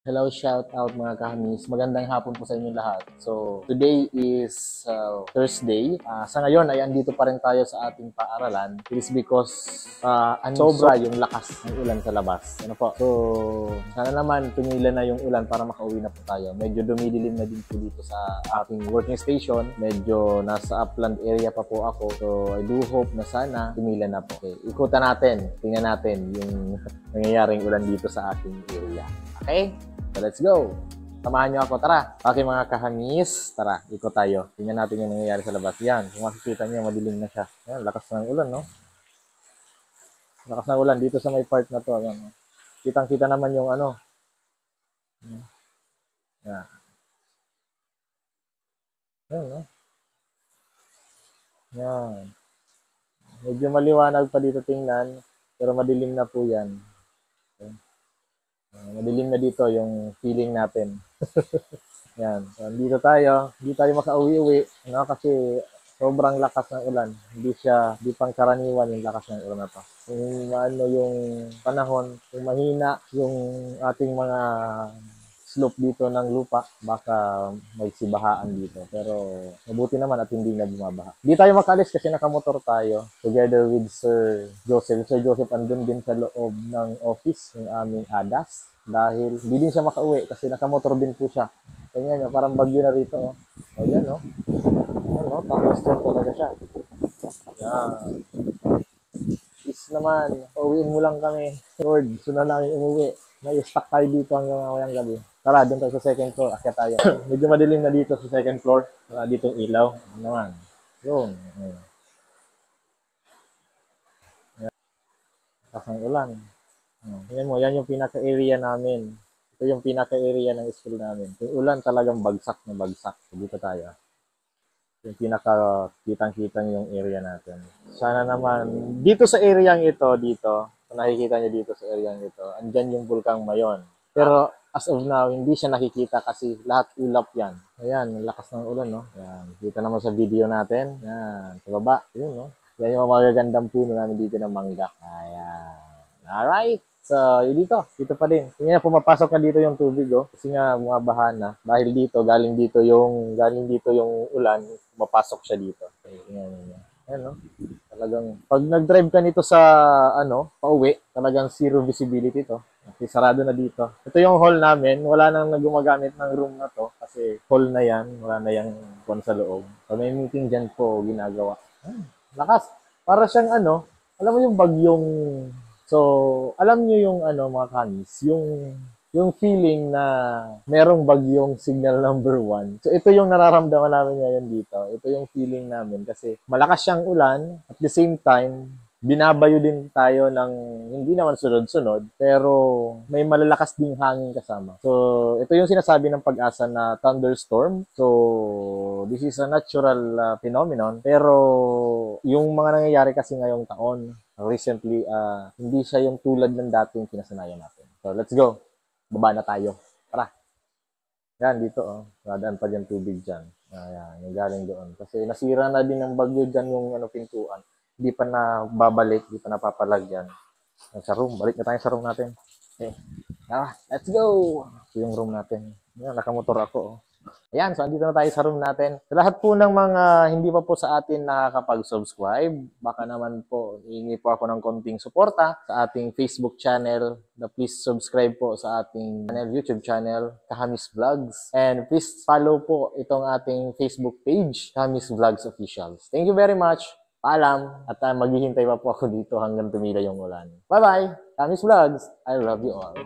Hello, shout out mga kahamis. Magandang hapon po sa inyong lahat. So, today is Thursday. Sa ngayon ay andito pa rin tayo sa ating paaralan. It is because sobra yung lakas ng ulan sa labas. Ano po? So, sana naman tumila na yung ulan para makauwi na po tayo. Medyo dumidilim na din po dito sa ating working station. Medyo nasa upland area pa po ako. So, I do hope na sana tumila na po. Okay, ikutan natin. Tingnan natin yung nangyayaring ulan dito sa ating area. Okay? So, let's go! Samahan nyo ako. Tara! Okay mga kahamis, tara, ikot tayo. Tingnan natin yung nangyayari sa labas. Yan, kung makikita nyo, madilim na siya. Yan, lakas ng ulan, no? Lakas ng ulan dito sa may part na to. Yan, no? Kitang-kita naman yung ano. Yan. Yan, no? Yan. Medyo maliwanag pa dito tingnan, pero madilim na po yan. Okay. Madilim na dito yung feeling natin. Yan. So, dito tayo. Hindi tayo makauwi-uwi. No? Kasi sobrang lakas ng ulan. Hindi pang karaniwan yung lakas ng ulan na to. Kung ano yung panahon, kung mahina yung ating mga slope dito ng lupa, baka may sibahaan dito. Pero mabuti naman at hindi na bumabaha. Hindi tayo makalis kasi nakamotor tayo together with Sir Joseph. Sir Joseph andun din sa loob ng office ng aming ADAS dahil hindi din siya makauwi kasi nakamotor din po siya. Kanya nyo, parang bagyo na rito. Oh. Ayan, no? Ayan, no? Thunderstorm talaga siya. Ayan. Is naman, uwiin mo lang kami. Lord, gusto na namin umuwi. May stuck tayo dito hanggang mamayang gabi. Tara, doon tayo sa second floor. Akyat tayo. Medyo madilim na dito sa second floor. Wala ditong ilaw. Ano naman. Yun. Kasang ulan. Yan mo, yan yung pinaka-area namin. Ito yung pinaka-area ng school namin. Yung ulan talagang bagsak na bagsak. Dito tayo. Yung pinaka kitang-kita yung area natin. Sana naman, dito sa area ito, dito, kung nakikita nyo dito sa area ito, andyan yung Bulkang Mayon. Pero as of now, hindi siya nakikita kasi lahat ulap yan. Ayan, lakas ng ulan, no? Ayan, kita naman sa video natin. Ayan, sa baba. Yun, no? Yan yung magagandang puno namin dito ng mangga. Ayan. Alright. So, dito pa din. Tingnan na pumapasok na dito yung tubig, oh. Kasi nga bumabaha na. Dahil dito, galing dito yung ulan, pumapasok siya dito. Okay, tingnan. Ayan, no? Talagang, pag nag-drive ka nito sa, pauwi, talagang zero visibility to. Kasi sarado na dito. Ito yung hall namin. Wala nang gumagamit ng room na to. Kasi hall na yan. Wala na yung kon sa loob. So, may meeting dyan po ginagawa. Lakas. Para siyang alam mo yung bagyong. So, alam niyo yung mga kanis, yung feeling na merong bagyong signal number 1. So, ito yung nararamdaman namin ngayon dito. Ito yung feeling namin kasi malakas siyang ulan at the same time, binabayo din tayo ng hindi naman sunod-sunod, pero may malalakas ding hangin kasama. So, ito yung sinasabi ng pag-asa na thunderstorm. So, this is a natural phenomenon, pero yung mga nangyayari kasi ngayong taon, recently, hindi siya yung tulad ng dating kinasanayan natin. So, let's go. Baba na tayo. Tara. Yan, dito, oh. Nadaan pa dyan tubig dyan. Ayan, yung galing doon. Kasi nasira na din ng bagyo dyan yung pintuan. Hindi pa na babalik, hindi pa napapalagyan. Sa room, balik na tayo sa room natin. Okay. Tara, let's go! Ito yung room natin. Yan, nakamotor ako, oh. Ayan, so andito na tayo sa room natin. Sa lahat po ng mga hindi pa po sa atin nakakapag-subscribe, baka naman po, hihingi po ako ng konting suporta sa ating Facebook channel. Please subscribe po sa ating YouTube channel, Kahamis Vlogs. And please follow po itong ating Facebook page, Kahamis Vlogs Officials. Thank you very much. Paalam. At maghihintay pa po ako dito hanggang tumila yung ulan. Bye-bye! Kahamis Vlogs. I love you all.